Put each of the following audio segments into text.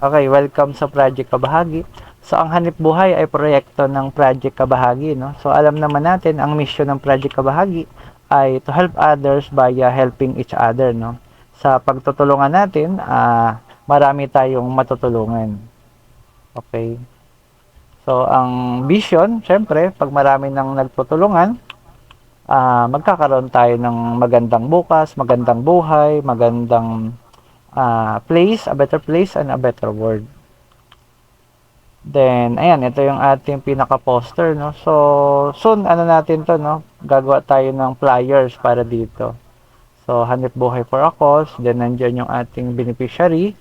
Okay, welcome sa Project Kabahagi. So, ang Hanip Buhay ay proyekto ng Project Kabahagi, no? So, alam naman natin, ang mission ng Project Kabahagi ay to help others by helping each other, no? Sa pagtutulungan natin, marami tayong matutulungan. Okay? So, ang vision, syempre, pag marami nang nagtutulungan, magkakaroon tayo ng magandang bukas, magandang buhay, magandang place, a better place, and a better world. Then, ayan, ito yung ating pinaka-poster, no? So, soon, ano natin to, no? Gagawa tayo ng flyers para dito. So, Hanip Buhay for a Cause. Then, nandyan yung ating beneficiary.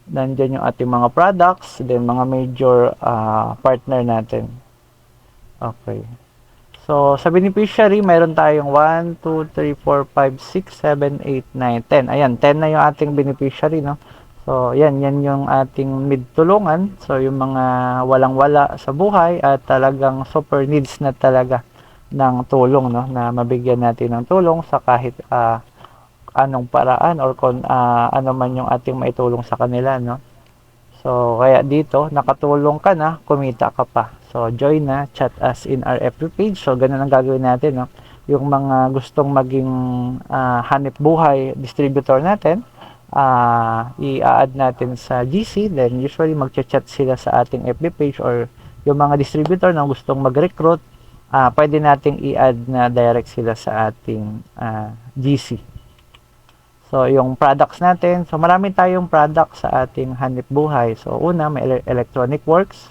Nandyan yung ating mga products. Then, mga major partner natin. Okay. So, sa beneficiary, mayroon tayong 1, 2, 3, 4, 5, 6, 7, 8, 9, 10. Ayan, 10 na yung ating beneficiary, no? So, yan yung ating mid-tulungan. So, yung mga walang-wala sa buhay at talagang super needs na talaga ng tulong, no? Na mabigyan natin ng tulong sa kahit anong paraan or kung ano man yung ating maitulong sa kanila, no? So, kaya dito, nakatulong ka na, kumita ka pa. So, join na, chat us in our FB page. So, ganun ang gagawin natin, no? Yung mga gustong maging hanip buhay distributor natin, i-add natin sa GC, then usually mag-chat sila sa ating FB page or yung mga distributor na gustong mag-recruit, pwede nating i-add na direct sila sa ating GC. So, yung products natin, so marami tayong products sa ating hanip buhay. So, una, may electronic works,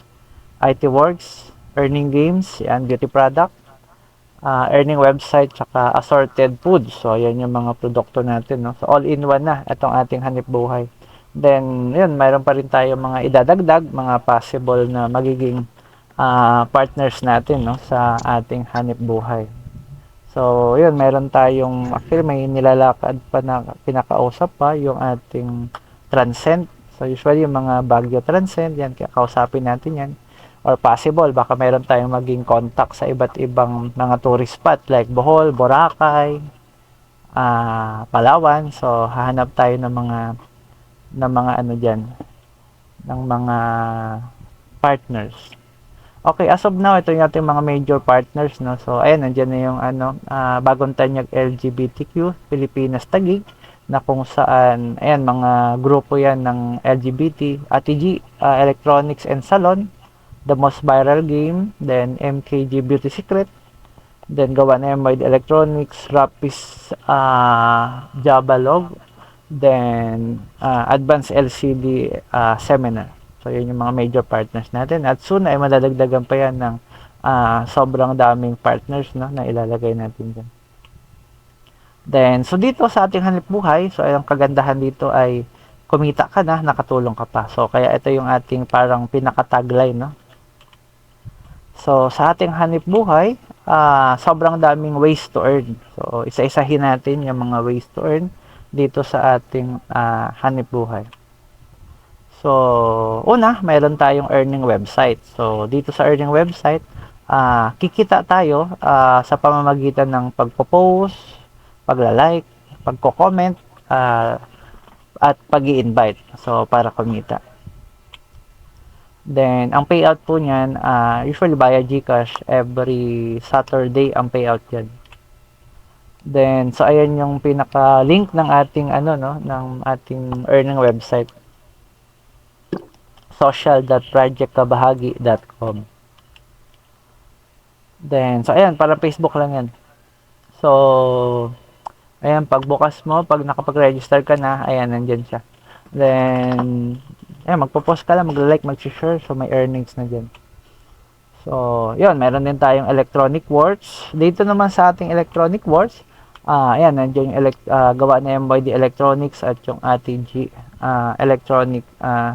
IT works, earning games, yan, beauty product, earning website, tsaka assorted foods. So, yan yung mga produkto natin, no? So, all-in-one na itong ating hanip buhay. Then, yun, mayroon pa rin tayo mga idadagdag, mga possible na magiging partners natin, no, sa ating hanip buhay. So, yun, meron tayong, actually may nilalakad pa na pinakausap pa, yung ating Transcend. So, usually yung mga Baguio Transcend, yan, kaya kausapin natin yan. Or possible, baka meron tayong maging contact sa iba't ibang mga tourist spot like Bohol, Boracay, Palawan. So, hahanap tayo ng mga ano dyan, ng mga partners. Okay, as of now, ito yung ating mga major partners, no? So, ayan, nandiyan na yung Bagong Tanyag LGBTQ, Pilipinas Taguig, na kung saan, ayan, mga grupo yan ng LGBT, ATG, Electronics and Salon, The Most Viral Game, then MKG Beauty Secret, then gawa na MYD Electronics, Rapis Jabalog, then Advanced LCD Seminar. So, yun yung mga major partners natin. At soon ay madadagdagan pa yan ng sobrang daming partners, no, na ilalagay natin dyan. Then, so dito sa ating hanip buhay, so ang kagandahan dito ay kumita ka na, nakatulong ka pa. So, kaya ito yung ating parang pinaka-tagline, no? So, sa ating hanip buhay, sobrang daming ways to earn. So, isa-isahin natin yung mga ways to earn dito sa ating hanip buhay. So, una, mayroon tayong earning website. So, dito sa earning website, kikita tayo sa pamamagitan ng pagpo-post, pagla-like, pagko-comment, at pag-i-invite. So, para kumita. Then, ang payout po niyan, usually via GCash, every Saturday ang payout yan. Then, so ayan yung pinaka-link ng ating ng ating earning website. social.projectkabahagi.com. Then, so ayan, parang Facebook lang yan. So, ayan, pagbukas mo, pag nakapag-register ka na, ayan, nandyan siya. Then, ayan, magpo-post ka lang, mag-like, mag-share, so may earnings na dyan. So, yun, meron din tayong electronic works. Dito naman sa ating electronic works, ayan, nandiyan yung gawa na MYD Electronics at yung ATG Electronic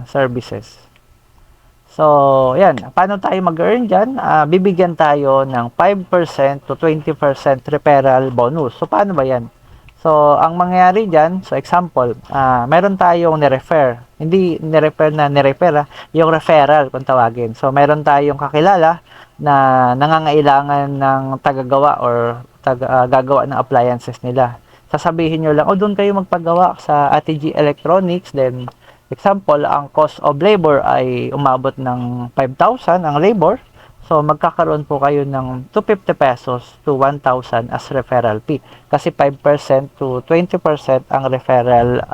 Services. So, yan. Paano tayo mag-earn dyan? Bibigyan tayo ng 5% to 20% referral bonus. So, paano ba yan? So, ang mangyayari dyan, so example, meron tayong nirefer. Hindi nirefer na nirefer, yung referral kung tawagin. So, meron tayong kakilala na nangangailangan ng tagagawa or gagawa ng appliances nila. Sasabihin nyo lang, doon kayo magpagawa sa ATG Electronics, then Example, ang cost of labor ay umabot ng 5,000 ang labor. So, magkakaroon po kayo ng 250 pesos to 1,000 as referral fee. Kasi 5% to 20% ang referral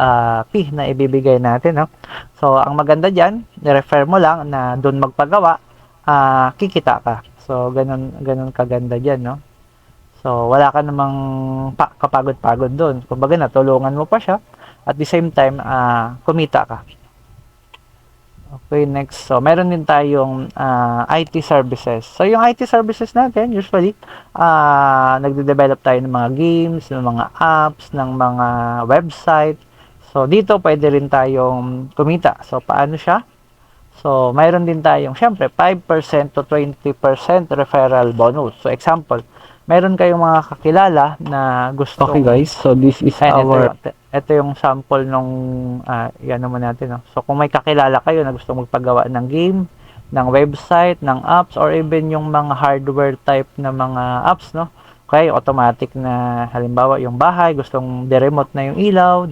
fee na ibibigay natin. No? So, ang maganda dyan, i-refer mo lang na doon magpagawa, kikita ka. So, ganun kaganda dyan. No? So, wala ka namang kapagod-pagod doon. Kumbaga, natulungan mo pa siya. At the same time, kumita ka. Okay, next. So, meron din tayong IT services. So, yung IT services natin, usually, nagde-develop tayo ng mga games, ng mga apps, ng mga website. So, dito pwede rin tayong kumita. So, paano siya? So, mayroon din tayong, syempre, 5% to 20% referral bonus. So, example, meron kayong mga kakilala na gusto. Okay guys, so this is Ito yung sample nung yan naman natin. No? So, kung may kakilala kayo na gusto magpagawa ng game, ng website, ng apps, or even yung mga hardware type na mga apps, no? Okay, automatic na, halimbawa, yung bahay, gustong de-remote na yung ilaw,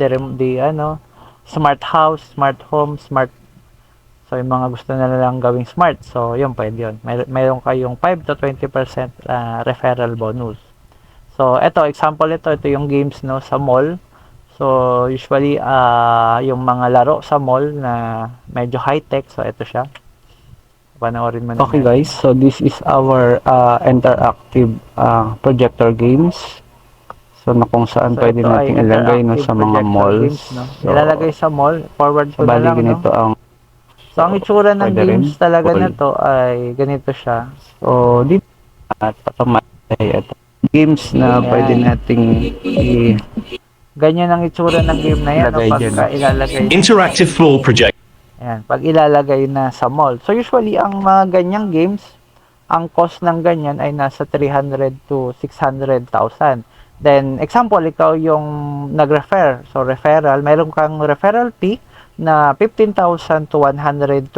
smart house, smart home, smart. So, yung mga gusto na lang gawing smart. So, yun, pwede yun. Mayroon kayong 5 to 20% referral bonus. So, example ito yung games, no, sa mall. So, usually, yung mga laro sa mall na medyo high-tech. So, ito siya. Panoorin mo na. Okay guys, so this is our interactive projector games. So, na kung saan pwede natin ilagay no, sa mga malls. Games, no? So, ilalagay sa mall. Forward ko na lang, ganito no? So, ang itsura ng games talaga na to ay ganito siya. So, dito at automatic games na pwede nating ganyan ang itsura ng game na yan, no? Pagka ilalagay. Interactive floor project. Ayan, pag ilalagay na sa mall. So, usually, ang mga ganyang games, ang cost ng ganyan ay nasa 300 to 600,000. Then, example, ikaw yung nag-refer. So, referral, mayroon kang referral fee na 15,000 to 120,000.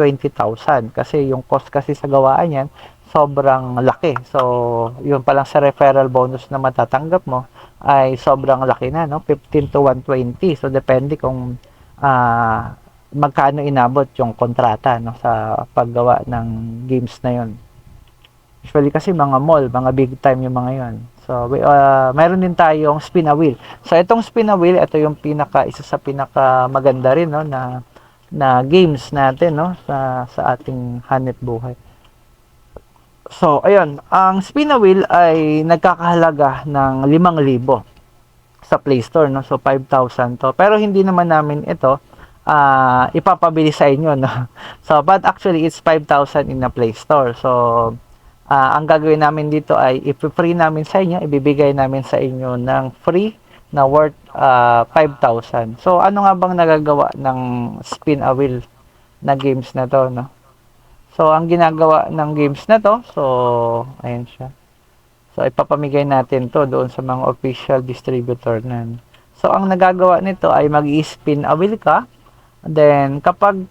Kasi yung cost kasi sa gawaan yan, sobrang laki. So, yun pa lang sa referral bonus na matatanggap mo, ay sobrang laki na, no? 15 to 120. So, depende kung magkano inabot yung kontrata, no, sa paggawa ng games na yon. Usually kasi mga mall, mga big time yung mga yon. So, mayroon din tayong spin a wheel. So, itong spin a wheel, ito yung isa sa pinaka maganda rin, no, na games natin, no, sa ating hanep buhay. So, ayun, ang spin a wheel ay nagkakahalaga ng 5,000 sa Play Store, no? So, 5,000 to. Pero hindi naman namin ito ipapabili sa inyo, no? So, but actually, it's 5,000 in the Play Store. So, ang gagawin namin dito ay i-free namin sa inyo, ibibigay namin sa inyo ng free na worth 5,000. So, ano nga bang nagagawa ng spin a wheel na games na to, no? So, ang ginagawa ng games na to, so, ayan siya. So, ipapamigay natin to doon sa mga official distributor na. So, ang nagagawa nito ay mag-i-spin a wheel ka. Then, kapag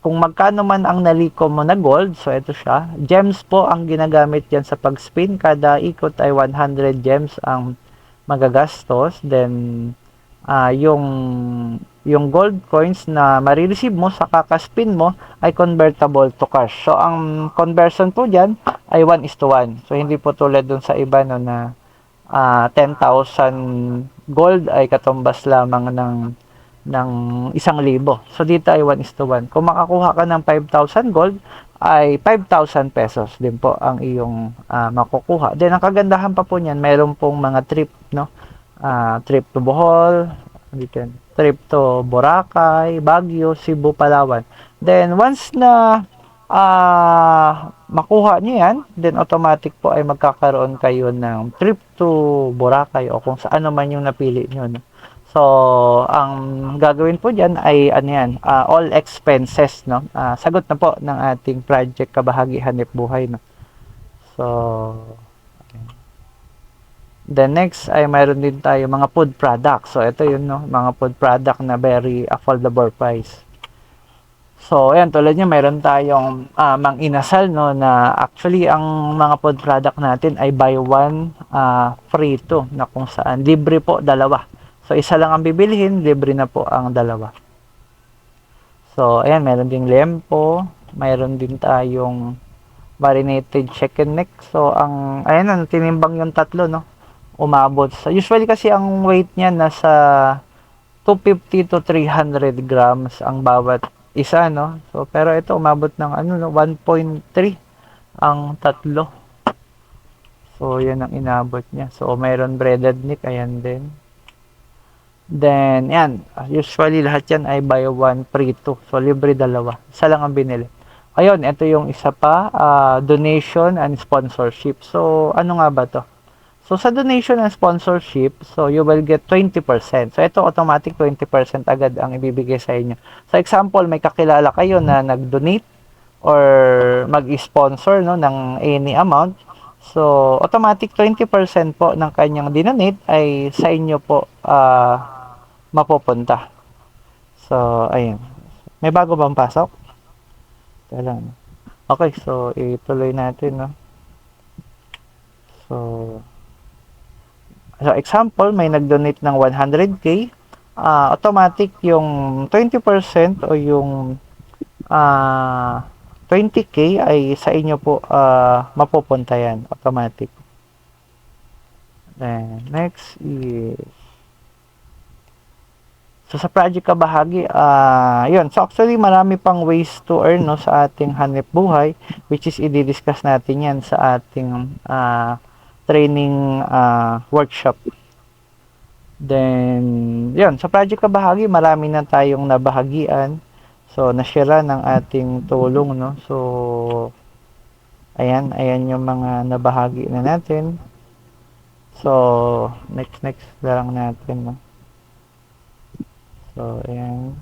kung magkano man ang naliko mo na gold, so ito siya. Gems po ang ginagamit yan sa pag-spin. Kada ikot ay 100 gems ang magagastos. Then, yung gold coins na marireceive mo sa kakaspin mo ay convertible to cash. So, ang conversion po dyan ay 1:1. So, hindi po tulad dun sa iba, no, na 10,000 gold ay katumbas lamang ng 1,000. So, dito ay 1:1. Kung makakuha ka ng 5,000 gold, ay 5,000 pesos din po ang iyong makukuha. Then, ang kagandahan pa po niyan, mayroon pong mga trip, no? Trip to Bohol, trip to Boracay, Baguio, Cebu, Palawan. Then, once na makuha niyo yan, then automatic po ay magkakaroon kayo ng trip to Boracay o kung saan naman yung napili nyo. No? So, ang gagawin po dyan ay all expenses. No? Sagot na po ng ating project Kabahagi Hanep Buhay. No? So, the next ay mayroon din tayo mga food products. So, ito yun, no? Mga food product na very affordable price. So, ayan, tulad niya, mayroon tayong Mang Inasal, no? Na actually, ang mga food product natin ay buy one, free 2, na kung saan libre po, dalawa. So, isa lang ang bibilhin, libre na po ang dalawa. So, ayan, meron ding lempo, mayroon din tayong marinated chicken neck. So, ayan na, tinimbang yung tatlo, no? Umabot sa, usually kasi ang weight niya nasa 250 to 300 grams ang bawat isa, no? So, pero ito umabot ng ano, no, 1.3 ang tatlo. So, yan ang inabot niya. So, mayroon breaded meat, ayan din. Then, yan. Usually, lahat yan ay buy one, free two. So, libre dalawa. Isa lang ang binili. Ayun, ito yung isa pa, donation and sponsorship. So, ano nga ba to? So, sa donation and sponsorship, so you will get 20%. So, ito automatic 20% agad ang ibibigay sa inyo. So, example, may kakilala kayo na nag-donate or mag-sponsor, no, ng any amount. So, automatic 20% po ng kanyang dinonate ay sa inyo po mapupunta. So, ayun. May bago bang pasok? Ito lang. Okay, so ituloy natin, no? So example, may nag-donate ng 100k, automatic yung 20% o yung 20k ay sa inyo po mapupunta yan, automatic. Then, next is so sa project kabahagi, yun. So actually marami pang ways to earn, no, sa ating hanip buhay, which is i-discuss natin yan sa ating training workshop. Then, yun, sa project kabahagi, marami na tayong nabahagian. So, na-share ng ating tulong, no. So, ayan yung mga nabahagi na natin. So, next lang natin, no. So, ayan.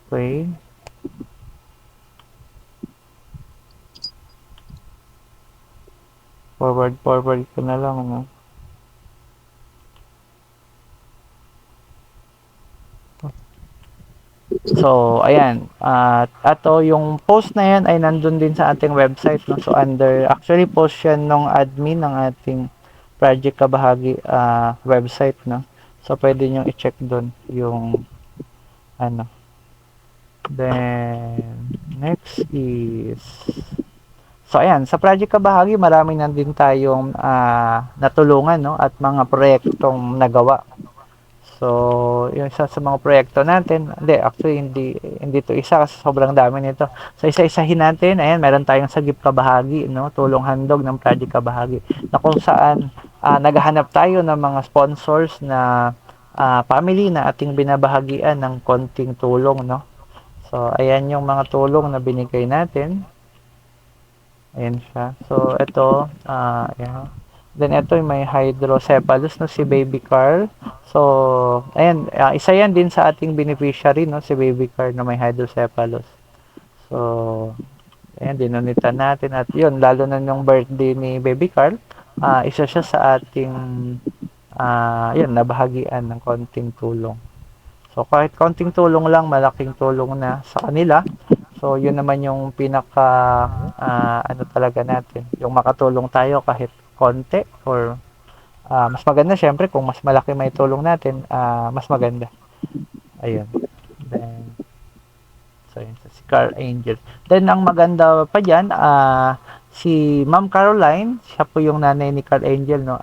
Okay. Forward ko na lang, no. So, ayan. Ato, yung post na yan ay nandun din sa ating website, no. So, actually, post yan nung admin ng ating Project Kabahagi website, no. So, pwede nyo i-check doon yung ano. Then, next is so, ayan. Sa Project Kabahagi, marami na din tayong natulungan, no, at mga proyektong nagawa. So, yung isa sa mga proyekto natin, actually, hindi to isa kasi sobrang dami nito. So, isa-isahin natin, ayan, meron tayong Sagip Kabahagi, no, tulong handog ng Project Kabahagi, na kung saan naghahanap tayo ng mga sponsors na family na ating binabahagian ng konting tulong, no. So, ayan yung mga tulong na binigay natin. Ayan siya. So, ito, ayan. Then, ito yung may hydrocephalus, no, si Baby Carl. So, ayan, isa yan din sa ating beneficiary, no, si Baby Carl na may hydrocephalus. So, ayan, dinonitan natin. At yun, lalo na yung birthday ni Baby Carl, isa siya sa ating, yun, nabahagian ng konting tulong. So, kahit konting tulong lang, malaking tulong na sa kanila. So, yun naman yung pinaka, ano talaga natin, yung makatulong tayo kahit konti or mas maganda syempre kung mas malaki may tulong natin, mas maganda. Ayun. Then, so yun, si Carl Angel. Then, ang maganda pa dyan, si Ma'am Caroline, siya po yung nanay ni Carl Angel, no,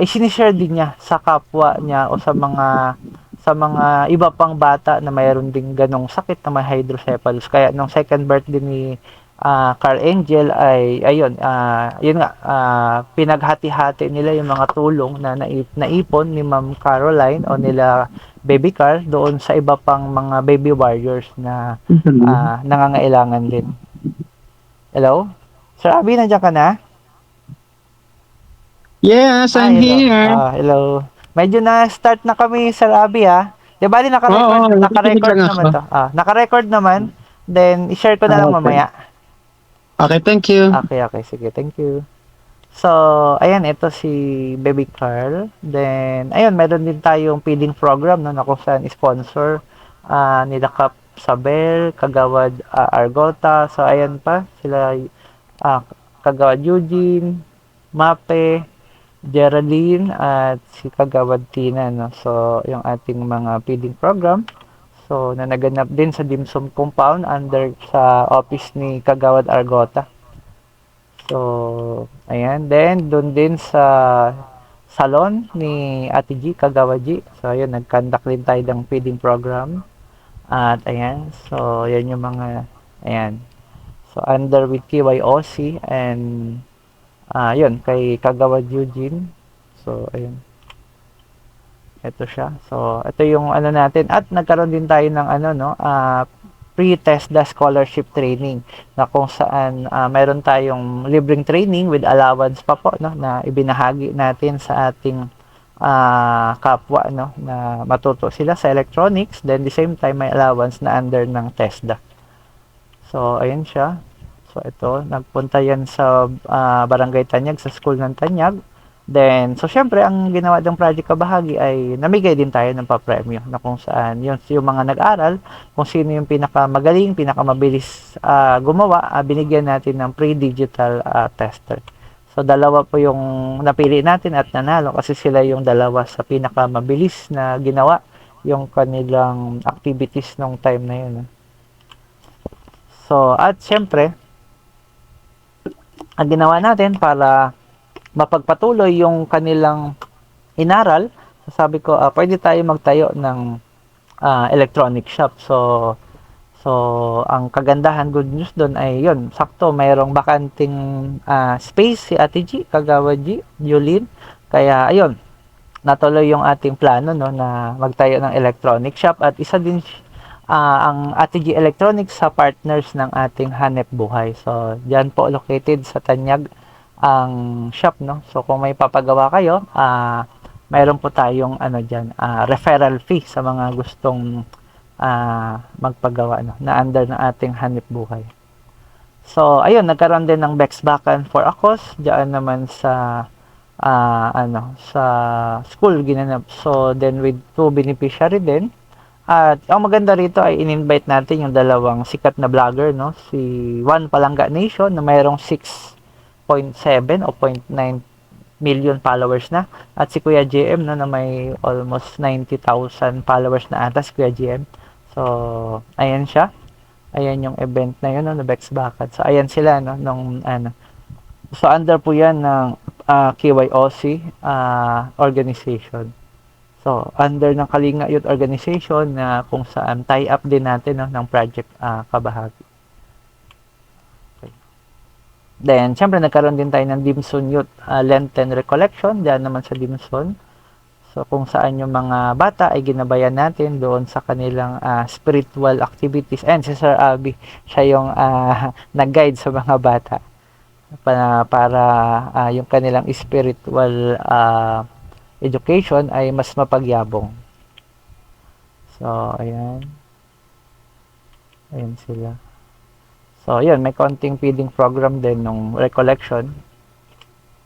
isinishare din niya sa kapwa niya o sa mga iba pang bata na mayroon ding ganong sakit na may hydrocephalus. Kaya nung second birthday ni Carl Angel ay ayun, yun nga, pinaghati-hati nila yung mga tulong na naipon ni Ma'am Caroline o nila Baby Carl doon sa iba pang mga baby warriors na nangangailangan din. Hello? Sir Abby, nandiyan ka na? Yes, I'm hello. here. Hello. Medyo na-start na kami, Sir Abby, ha? Di bali, naka-record nakikinig lang naman ako. to. Naka-record naman. Then, i-share ko na lang Okay. mamaya. Okay, thank you. Okay. Sige, thank you. So, ayan, ito si Baby Carl. Then, ayun, meron din tayong feeding program, no, na kung saan sponsor nila Kap Sabel, Kagawad Argota. So, ayan pa, sila Kagawad Eugene. Mape, Geraldine, at si Kagawad Tina, no? So, yung ating mga feeding program. So, na naganap din sa Dimsum Compound under sa office ni Kagawad Argota. So, ayan. Then, doon din sa salon ni Ate G, Kagawad G. So, ayun, nag-conduct din tayo ng feeding program. At ayan, so, yan yung mga, ayan. So, under with KYOC and, yun, kay Kagawad Eugene. So, ayun. Ito siya. So, ito yung ano natin. At nagkaroon din tayo ng ano, no, pre-TESDA scholarship training na kung saan mayroon tayong libreng training with allowance pa po, no, na ibinahagi natin sa ating kapwa, no, na matuto sila sa electronics, then the same time may allowance na under ng TESDA. So, ayun siya. So, ito, nagpunta yan sa Barangay Tanyag, sa school ng Tanyag. Then, so syempre, ang ginawa ng Project Kabahagi ay namigay din tayo ng papremyo na kung saan yung mga nag-aral, kung sino yung pinakamagaling, pinakamabilis gumawa, binigyan natin ng pre-digital tester. So, dalawa po yung napili natin at nanalo kasi sila yung dalawa sa pinakamabilis na ginawa yung kanilang activities nung time na yun. So, at syempre, ang ginawa natin para mapagpatuloy yung kanilang inaral, sabi ko, pwede tayo magtayo ng electronic shop. So, ang kagandahan, good news doon ay yun, sakto, mayroong bakanting space si Ate G, Kagawad G, Yulin. Kaya, ayun, natuloy yung ating plano, no, na magtayo ng electronic shop. At isa din ang Ate G Electronics sa partners ng ating Hanep Buhay. So, dyan po located sa Tanyag ang shop, no. So kung may papagawa kayo, mayroon po tayong ano diyan, referral fee sa mga gustong magpagawa, no, na under ng ating Hanip Buhay. So ayun, nagkaroon din ng Bexbakan for a cause diyan naman sa sa school ginanap. So then with 2 beneficiary din. At ang maganda rito ay in-invite natin yung dalawang sikat na vlogger, no, si Juan Palangga Nation na mayroong 6.7 o 0.9 million followers na, at si Kuya GM, no, na may almost 90,000 followers na ata si Kuya GM. So ayan siya, ayan yung event na yun, no, na Bexbakan. So ayan sila, no, nung ano, so under po yan ng KYOC organization. So under ng Kalinga Youth Organization na kung saan tie-up din natin, no, ng Project Kabahagi. Then, syempre, nagkaroon din tayo ng Dimson Youth Lenten Recollection, diyan naman sa Dimson. So, kung saan yung mga bata ay ginabayan natin doon sa kanilang spiritual activities. And si Sir Abby, siya yung nag-guide sa mga bata para yung kanilang spiritual education ay mas mapagyabong. So, ayan. Ayan sila. So, yun, may konting feeding program din nung recollection.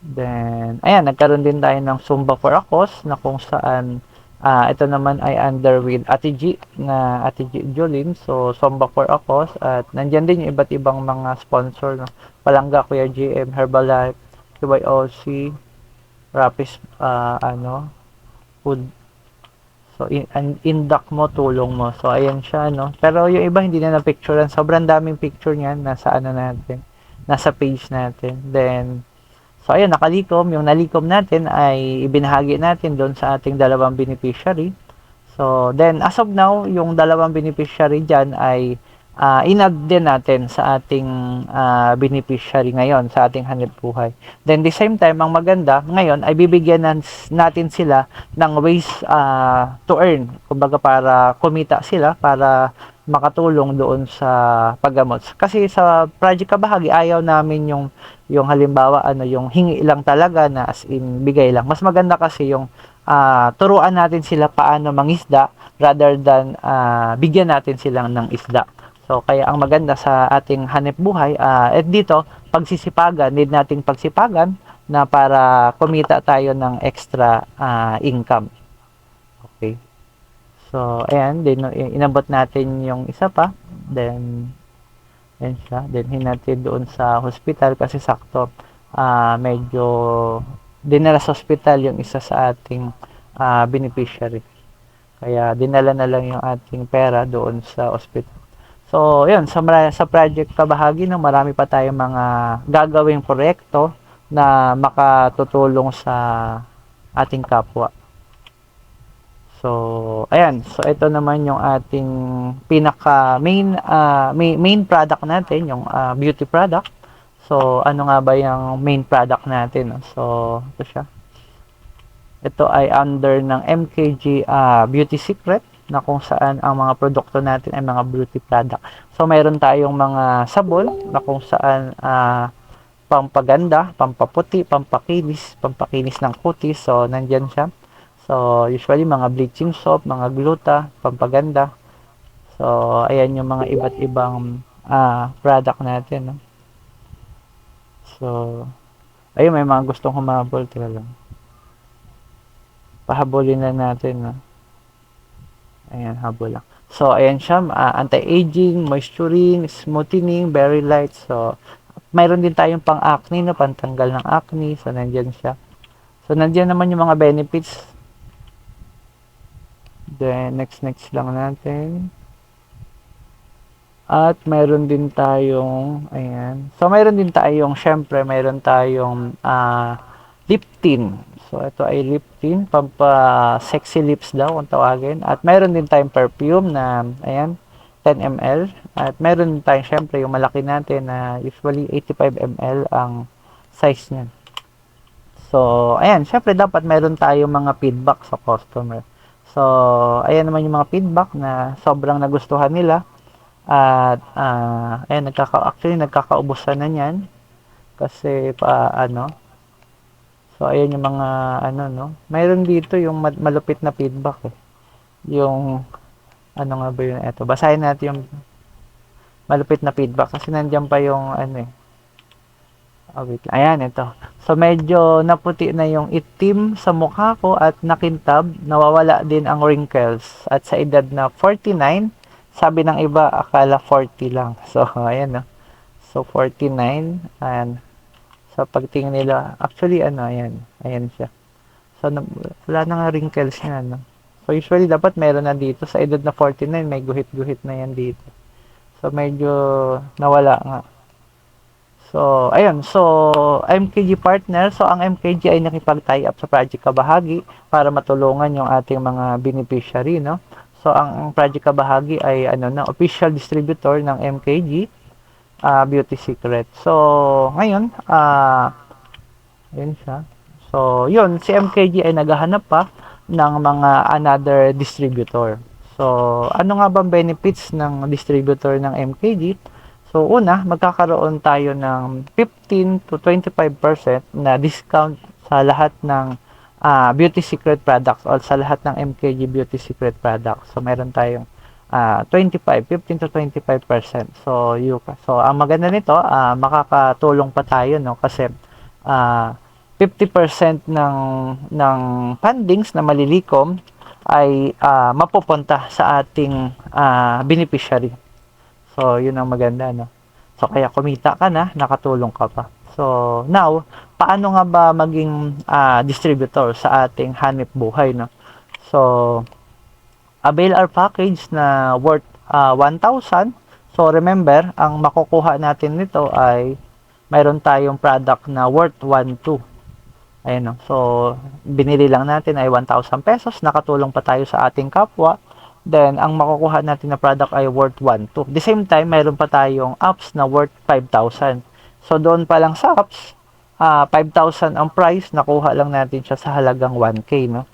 Then, ayan, nagkaroon din tayo ng Zumba for a Cause na kung saan ito naman ay under with Ate G na Ate G Jolene. So, Zumba for a Cause. At nandyan din yung iba't ibang mga sponsor, no? Palangga, Kuya GM, Herbalife, KYOC, Rapis, food. So, induct mo, tulong mo. So, ayan siya, no? Pero yung iba hindi na na-picturean. Sobrang daming picture niyan. Nasa ano natin. Nasa page natin. Then, so, ayan, nakalikom. Yung nalikom natin ay ibinahagi natin doon sa ating dalawang beneficiary. So, then, as of now, yung dalawang beneficiary dyan ay in-add din natin sa ating beneficiary ngayon, sa ating Hanip Buhay. Then, the same time, ang maganda, ngayon, ay bibigyan natin sila ng ways to earn. Kumbaga, para kumita sila, para makatulong doon sa paggamot. Kasi sa Project Kabahagi, ayaw namin yung halimbawa, yung hingi lang talaga na as in, bigay lang. Mas maganda kasi yung turuan natin sila paano mangisda rather than bigyan natin silang ng isda. So, kaya ang maganda sa ating Hanip Buhay, at dito, pagsisipagan, need nating pagsipagan na para kumita tayo ng extra income. Okay. So, ayan, din, inabot natin yung isa pa. Then, ayan siya. Then, hinatid doon sa hospital kasi sakto medyo dinala sa ospital yung isa sa ating beneficiary. Kaya dinala na lang yung ating pera doon sa ospital. So, yun, sa project kabahagi no, marami pa tayong mga gagawing proyekto na makatutulong sa ating kapwa. So, ayan. So, ito naman yung ating pinaka main product natin, yung beauty product. So, ano nga ba yung main product natin? No? So, ito siya. Ito ay under ng MKG Beauty Secret na kung saan ang mga produkto natin ay mga beauty product. So, mayroon tayong mga sabon na kung saan pampaganda, pampaputi, pampakinis ng kutis. So, nandyan siya. So, usually mga bleaching soap, mga gluta, pampaganda. So, ayan yung mga iba't ibang product natin. No? So, ayun, may mga gustong humabol. Tira lang. Pahabulin na natin. No? Ayan, habol lang. So, ayan siya. Anti-aging, moisturing, smoothing, very light. So, mayroon din tayong pang-acne, no? Pantanggal ng acne. So, nandyan siya. So, nandyan naman yung mga benefits. Then, next lang natin. At mayroon din tayong, ayan. So, mayroon din tayong, syempre, mayroon tayong lip tint. So, ito ay lip tint, pampa-sexy lips daw, kung tawagin. At mayroon din tayong perfume na, ayan, 10 ml. At mayroon din tayong, syempre, yung malaki natin na usually 85 ml ang size niyan. So, ayan, syempre, dapat mayroon tayong mga feedback sa customer. So, ayan naman yung mga feedback na sobrang nagustuhan nila. At, ayan, nagkakaubusan na niyan. Kasi, so, ayan yung mga, no. Mayroon dito yung malupit na feedback, eh. Yung, ano nga ba yun? Eto, basahin natin yung malupit na feedback. Kasi nandiyan pa yung, wait lang. Ayan, ito. So, medyo naputi na yung itim sa mukha ko at nakintab. Nawawala din ang wrinkles. At sa edad na 49, sabi ng iba, akala 40 lang. So, ayan, no. So, 49. Ayan. So, pagtingin nila, actually, ayan. Ayan siya. So, wala na nga wrinkles niya, no. So, usually, dapat meron na dito. Sa edad na 49, may guhit-guhit na yan dito. So, medyo nawala nga. So, ayun. So, MKG partner. So, ang MKG ay nakipag-tie up sa Project Kabahagi para matulungan yung ating mga beneficiary, no? So, ang Project Kabahagi ay official distributor ng MKG Beauty Secret. So, ngayon, ayun siya. So, yun, si MKG ay naghahanap pa ng mga another distributor. So, ano nga bang benefits ng distributor ng MKG? So, una, magkakaroon tayo ng 15 to 25% na discount sa lahat ng Beauty Secret products o sa lahat ng MKG Beauty Secret products. So, meron tayong 15 to 25%. So, ang maganda nito, makakatulong pa tayo, no? Kasi 50% ng fundings na malilikom ay mapupunta sa ating beneficiary. So, yun ang maganda, no? So, kaya kumita ka na, nakatulong ka pa. So, now, paano nga ba maging distributor sa ating hanip buhay, no? So, avail our package na worth 1,000. So, remember, ang makukuha natin nito ay mayroon tayong product na worth 1,200. Ayun, no? So, binili lang natin ay 1,000 pesos. Nakatulong pa tayo sa ating kapwa. Then, ang makukuha natin na product ay worth 1,200. The same time, mayroon pa tayong apps na worth 5,000. So, doon pa lang sa apps, 5,000 ang price, nakuha lang natin siya sa halagang 1K, no?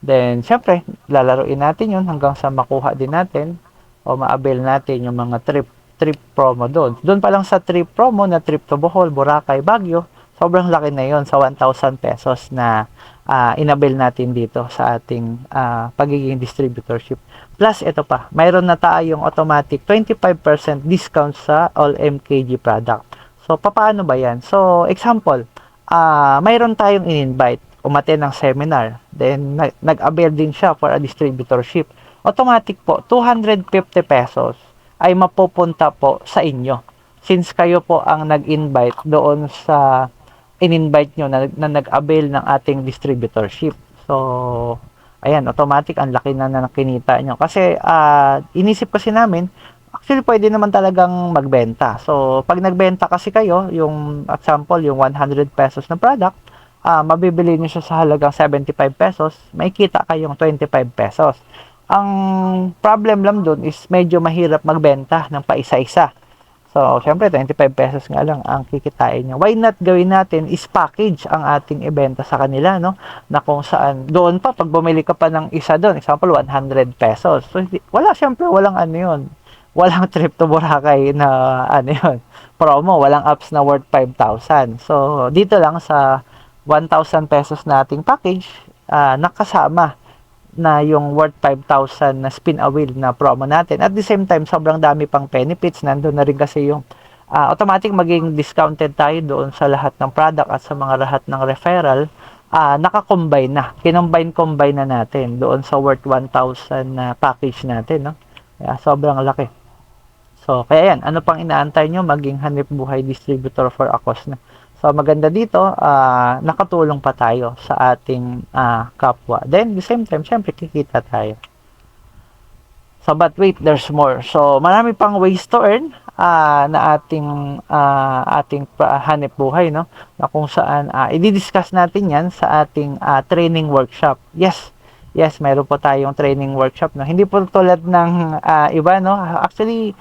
Then, syempre, lalaruin natin yun hanggang sa makuha din natin o ma-avail natin yung mga trip promo doon. Doon pa lang sa trip promo na trip to Bohol, Boracay, Baguio, sobrang laki na yon sa 1,000 pesos na inabil natin dito sa ating pagiging distributorship. Plus, ito pa, mayroon na tayong automatic 25% discount sa all MKG product. So, paano ba yan? So, example, mayroon tayong in-invite, umattend ng seminar, then nag-avail din siya for a distributorship. Automatic po, 250 pesos ay mapupunta po sa inyo. Since kayo po ang nag-invite doon sa in-invite nyo na nag-avail ng ating distributorship. So, ayan, automatic, ang laki na kinita nyo. Kasi, inisip kasi namin, actually, pwede naman talagang magbenta. So, pag nagbenta kasi kayo, yung example, yung 100 pesos na product, mabibili nyo siya sa halagang 75 pesos, may kita kayong 25 pesos. Ang problem lang dun is medyo mahirap magbenta ng paisa-isa. So, syempre, 25 pesos nga lang ang kikitain nyo. Why not gawin natin is package ang ating ibenta sa kanila, no? Na kung saan, doon pa, pag bumili ka pa ng isa doon, example, 100 pesos. So, syempre, walang ano yun. Walang trip to Boracay na, ano yun, promo. Walang apps na worth 5,000. So, dito lang sa 1,000 pesos nating package, nakasama na yung worth 5,000 na spin a wheel na promo natin. At the same time, sobrang dami pang benefits. Nandun na rin kasi yung automatic maging discounted tayo doon sa lahat ng product at sa mga lahat ng referral. Naka-combine na. Kinombine-combine na natin doon sa worth 1,000 na package natin. No? Kaya sobrang laki. So, kaya yan. Ano pang inaantay nyo? Maging hanip buhay distributor for Akos na. So, maganda dito, nakatulong pa tayo sa ating kapwa. Then, the same time, syempre, kikita tayo. So, but wait, there's more. So, marami pang ways to earn na ating hanip buhay, no? Na kung saan, i-discuss natin yan sa ating training workshop. Yes, meron po tayong training workshop, no? Hindi po tulad ng iba, no? Actually,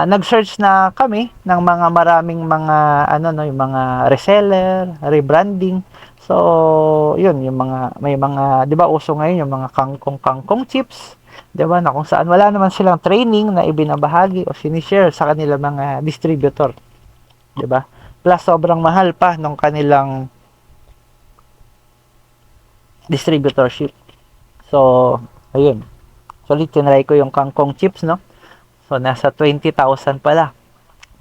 nag-search na kami ng maraming mga yung mga reseller, rebranding. So, yun yung may mga 'di ba uso ngayon yung mga kangkong chips, 'di ba, na kung saan wala naman silang training na ibinabahagi o sinishare sa kanila mga distributor, 'di ba? Plus sobrang mahal pa ng kanilang distributorship. So, ayun. So, tinry ko yung kangkong chips, no? So, nasa 20,000 pala.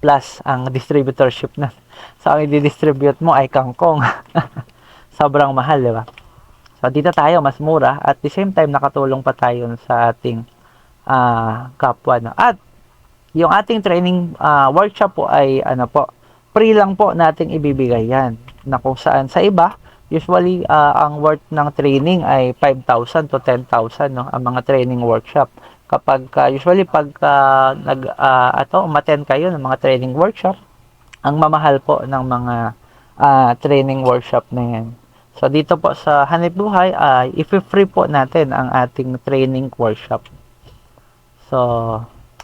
Plus, ang distributorship na. So, ang i-distribute mo ay kangkong. Sobrang mahal, di ba? So, dito tayo, mas mura. At the same time, nakatulong pa tayo sa ating kapwa. No? At, yung ating training workshop po ay, free lang po nating ibibigay yan. Na kung saan sa iba, usually, ang worth ng training ay 5,000 to 10,000, no? Ang mga training workshop. Kapag usually pag umattend kayo ng mga training workshop, ang mamahal po ng mga training workshop na yan. So dito po sa Hanip Buhay, i-free po natin ang ating training workshop. So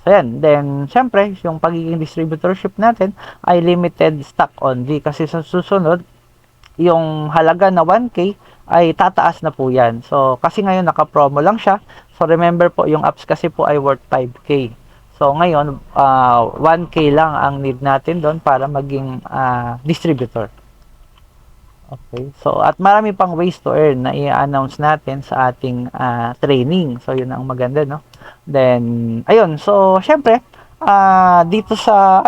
ayan, then syempre yung pagiging distributorship natin ay limited stock only kasi sa susunod yung halaga na 1K ay tataas na po yan. So, kasi ngayon naka-promo lang siya. So, remember po, yung apps kasi po ay worth 5K. So, ngayon, 1K lang ang need natin doon para maging distributor. Okay. So, at marami pang ways to earn na i-announce natin sa ating training. So, yun ang maganda, no? Then, ayun. So, syempre, dito sa,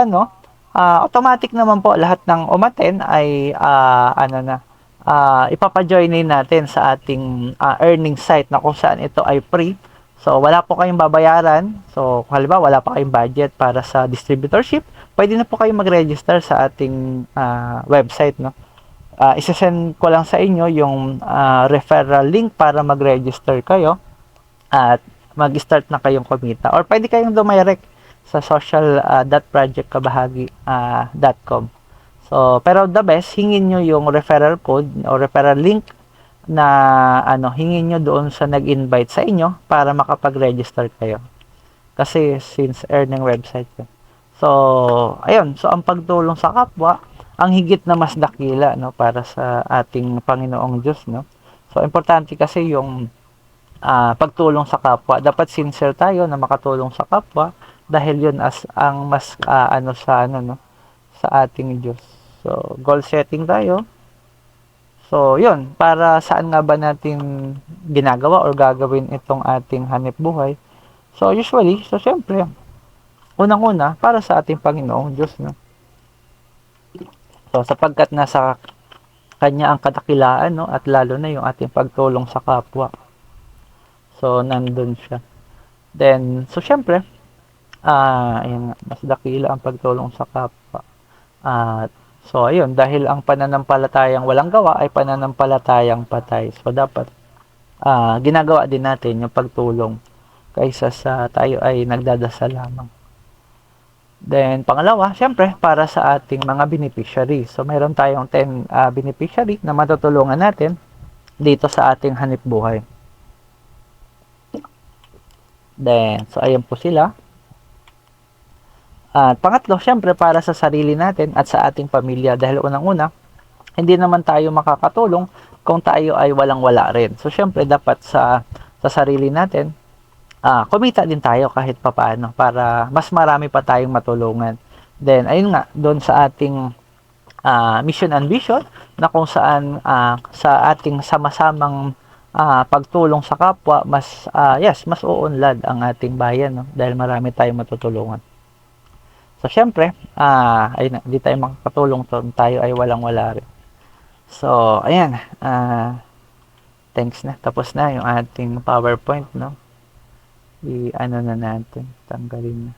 automatic naman po lahat ng umaten ay ipapajoinin natin sa ating earning site na kung saan ito ay free. So, wala po kayong babayaran. So, kung halimbawa, wala pa kayong budget para sa distributorship, pwede na po kayong mag-register sa ating website, no? Isasend ko lang sa inyo yung referral link para mag-register kayo at mag-start na kayong kumita. Or pwede kayong dumirect sa social.projectkabahagi.com. So, pero the best, hingin nyo yung referral code o referral link na hingin nyo doon sa nag-invite sa inyo para makapag-register kayo. Kasi since earning website yun. So, ayun. So, ang pagtulong sa kapwa, ang higit na mas dakila, no, para sa ating Panginoong Diyos, no. So, importante kasi yung pagtulong sa kapwa. Dapat sincere tayo na makatulong sa kapwa dahil yun ang mas sa ating Diyos. So, goal setting tayo. So, yun. Para saan nga ba natin ginagawa or gagawin itong ating hanip buhay? So, usually, syempre, unang-una, para sa ating Panginoong Diyos, no? So, sapagkat nasa Kanya ang kadakilaan, no? At lalo na yung ating pagtulong sa kapwa. So, nandun siya. Then, so, syempre, ayan nga, mas dakila ang pagtulong sa kapwa. So, ayun, dahil ang pananampalatayang walang gawa ay pananampalatayang patay. So, dapat ginagawa din natin yung pagtulong kaysa sa tayo ay nagdadasal lamang. Then, pangalawa, syempre, para sa ating mga beneficiary. So, mayroon tayong 10 beneficiary na matutulungan natin dito sa ating hanip buhay. Then, so, ayan po sila. At pangatlo, syempre, para sa sarili natin at sa ating pamilya. Dahil unang-una, hindi naman tayo makakatulong kung tayo ay walang-wala rin. So, syempre, dapat sa sarili natin, kumita din tayo kahit papaano para mas marami pa tayong matulungan. Then, ayun nga, doon sa ating mission and vision na kung saan sa ating sama-samang pagtulong sa kapwa, mas uunlad ang ating bayan, no? Dahil marami tayong matutulungan. So, syempre, ayun na, hindi tayo makakatulong kung tayo ay walang-wala rin. So, ayan, thanks na. Tapos na yung ating PowerPoint, no? I-ano na natin, tanggalin na.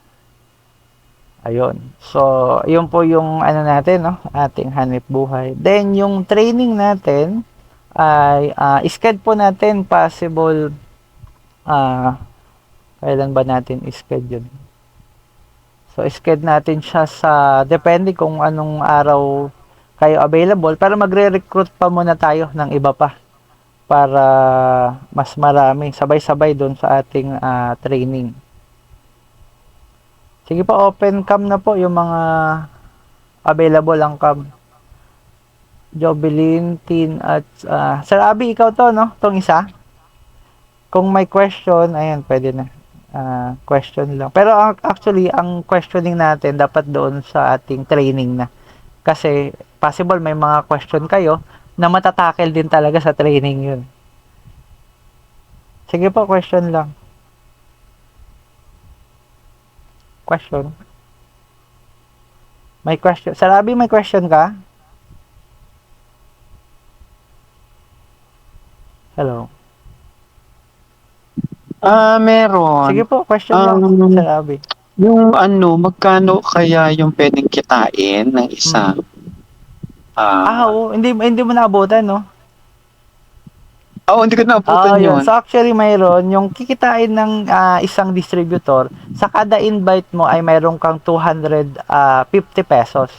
Ayun. So, yun po yung ano natin, no? Ating hanip buhay. Then, yung training natin ay i-schedule po natin possible kailan ba natin i-schedule? So, i-schedule natin siya sa depende kung anong araw kayo available, pero magre-recruit pa muna tayo ng iba pa para mas marami, sabay-sabay doon sa ating training. Sige po, open cam na po yung mga available ang cam. Jovelyn, Tin, at Sir Abby, ikaw to, no? Tong isa. Kung may question, ayan, pwede na. Question lang. Pero actually, ang questioning natin dapat doon sa ating training na. Kasi, possible may mga question kayo na matatakel din talaga sa training yun. Sige po, question lang. Question. May question. Sarabi, may question ka? Hello. Meron. Sige po, question lang. Sarabi. Yung magkano kaya yung pwedeng kitain ng isang Oo. Hindi mo naabutan, no? hindi ko naabutan yun. So actually mayroon yung kikitain ng isang distributor sa kada invite mo ay mayroon kang 250 pesos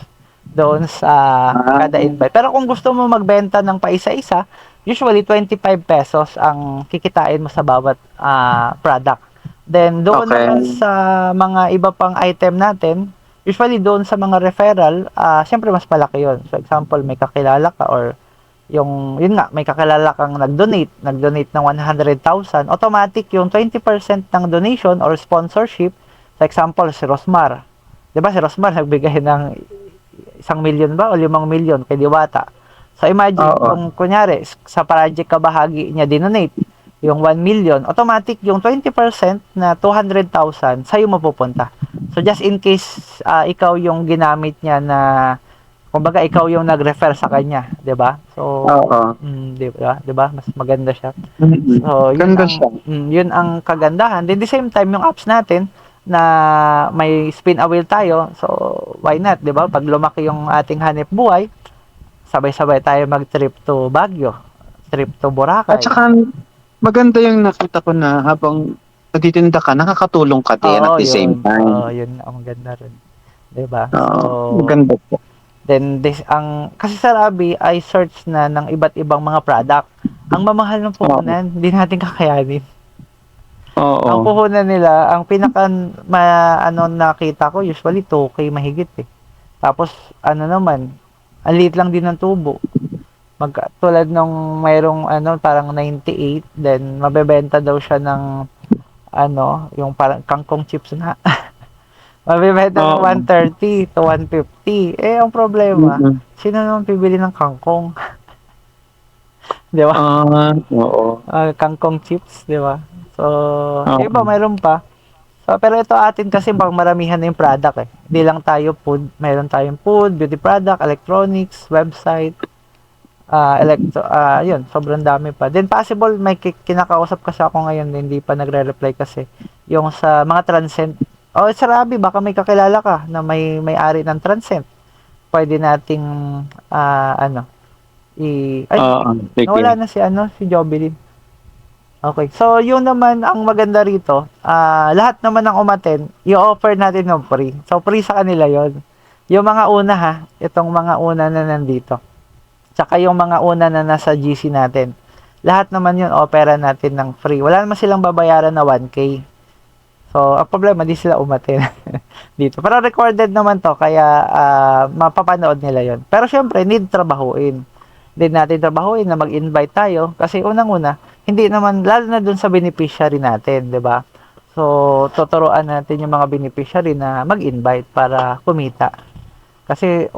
doon sa kada invite. Pero kung gusto mo magbenta ng paisa-isa, usually 25 pesos ang kikitain mo sa bawat product. Then doon naman sa mga iba pang item natin, usually doon sa mga referral, syempre mas malaki yun. So example, may kakilala ka or yun nga, may kakilala kang nag-donate ng 100,000, automatic yung 20% ng donation or sponsorship, sa example, si Rosmar. 'Di ba si Rosmar nagbigay ng 1,000,000 ba o 5,000,000 kay Diwata. So imagine kung kunyari sa project kabahagi niya dinonate yung 1,000,000, automatic yung 20% na 200,000 sa'yo mapupunta. So just in case ikaw yung ginamit niya na kumbaga ikaw yung nag-refer sa kanya, 'di ba? So, 'di ba? Mas maganda siya. So, yun ang kagandahan. Then the same time yung apps natin na may spin a wheel tayo. So, why not, 'di ba? Pag lumaki yung ating hanip buhay, sabay-sabay tayo mag-trip to Baguio, trip to Boracay. At saka maganda yung nakita ko na habang nagtitinda ka, nakakatulong ka din at the same time. Yun ang ganda rin. 'Di ba? Maganda po. Then kasi sa Rabi ay search na ng iba't ibang mga product. Ang mamahal ng puhunan, hindi natin kakayanin. Ang puhunan nila, ang pinaka nakita ko usually 2K mahigit eh. Tapos naman, ang liit lang din ng tubo. Tulad nung mayroong parang 98, then mabebenta daw siya ng yung parang kangkong chips na. Mabibenta ng 130 to 150. Ang problema, sino naman pibili ng kangkong? Di ba? Kangkong chips, di ba? So, iba, mayroon pa. So, pero ito atin kasi pang maramihan na yung product eh. Hindi lang tayo food. Mayroon tayong food, beauty product, electronics, website, yun, sobrang dami pa. Then possible, may kinakausap kasi ako ngayon, hindi pa nagre-reply kasi. Yung sa mga Transcend, Sir Abby, baka may kakilala ka na may-ari ng Transcend. pwede nating ano, ay, Sige. nawala na si Jovelyn. Okay. So, yun naman ang maganda rito. Lahat naman ng umaten, i-offer natin ng free. So, free sa kanila yon. Yung mga una ha, itong mga una na nandito. Tsaka yung mga una na nasa GC natin. Lahat naman yun, opera natin ng free. Wala naman silang babayaran na 1K. So, ang problema, di sila umaten dito. Pero recorded naman to, kaya mapapanood nila yon. Pero syempre, need trabahuin. Need natin trabahuin na mag-invite tayo. Kasi unang-una, hindi naman, lalo na dun sa beneficiary natin, di ba? So, tuturuan natin yung mga beneficiary na mag-invite para kumita. Kasi,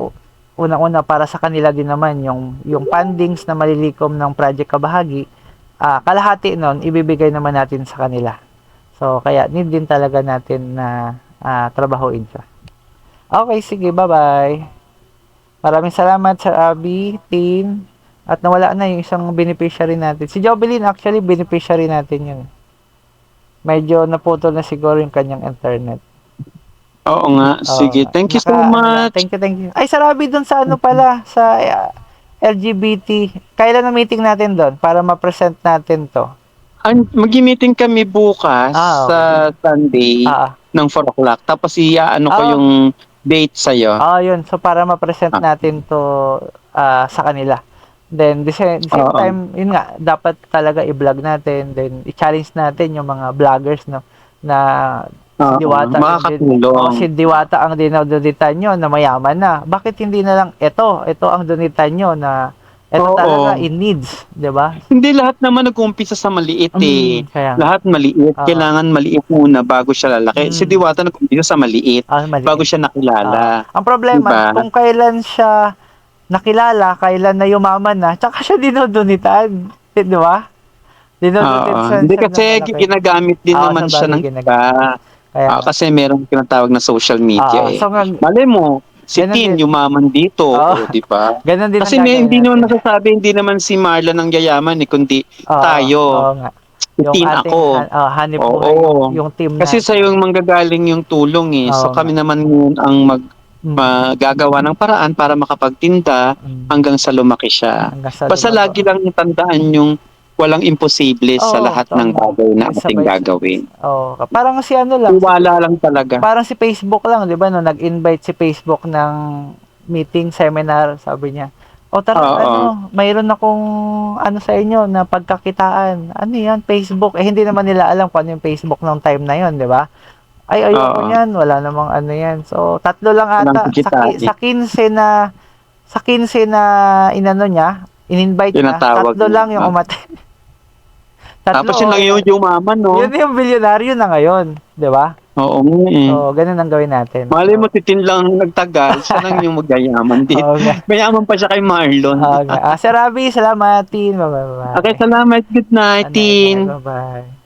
unang-una, para sa kanila din naman, yung fundings na malilikom ng Project Kabahagi, kalahati nun, ibibigay naman natin sa kanila. So, kaya need din talaga natin na trabahuin siya. Okay, sige, bye-bye. Maraming salamat, Sir Abby, team. At nawala na yung isang beneficiary natin. Si Jovelyn, actually, beneficiary natin yun. Medyo naputol na siguro yung kanyang internet. Oo nga. Sige. Thank you so much. Thank you. Ay, Sir Abby, dun sa ano pala, sa LGBT. Kailan na meeting natin doon para ma-present natin to? Mag-meeting kami bukas sa Sunday ng 4 o'clock. Tapos ko yung date sa'yo. Yun. So, para ma-present natin to sa kanila. Then, the same time, yun nga, dapat talaga i-vlog natin. Then, i-challenge natin yung mga vloggers, no, na si Diwata. Si Diwata ang dinodonitan nyo na mayaman na. Bakit hindi na lang ito ang donitan nyo na ito talaga in needs, di ba? Hindi lahat naman nag-umpisa sa maliit Lahat maliit. Kailangan maliit muna bago siya lalaki. Si Diwata nag-umpisa sa maliit bago siya nakilala. Ang problema, kung kailan siya nakilala, kailan na yumaman na, tsaka siya dinodonitan. Di ba? Hindi kasi ginagamit din naman siya ng iba. Kasi merong tinatawag na social media So, malay mo, si Tin yumaman dito, di ba? Kasi hindi naman nasasabi, hindi naman si Marlon ang yayaman, kundi tayo. Si Tin ako. Hanip buhay, yung team kasi sa yung manggagaling yung tulong So kami naman yun ang gagawa ng paraan para makapagtinda hanggang sa lumaki siya. Basta lagi lang tandaan yung walang imposible sa lahat ng bagay na ating gagawin. Parang si ano lang. Wala lang talaga. Parang si Facebook lang, di ba? No, nag-invite si Facebook ng meeting, seminar, sabi niya. Tara, mayroon akong sa inyo na pagkakitaan. Ano yan? Facebook. Hindi naman nila alam kung ano yung Facebook nung time na yon, di ba? Ayoko niyan. Wala namang ano yan. So, 3 lang ata. Sa 15 na inano niya, in-invite niya, 3 lang yung umaten. Tapos yun lang yung umaman, no? Yun yung bilyonaryo na ngayon, di ba? Oo. So, ganun ang gawin natin. Malay mo, Tin lang nagtagal, siya lang yung magyayaman din. Mayaman pa siya kay Marlon. Sir Abby, salamat, Tin. Bye-bye. Okay, salamat. Good night, Tin. Bye-bye.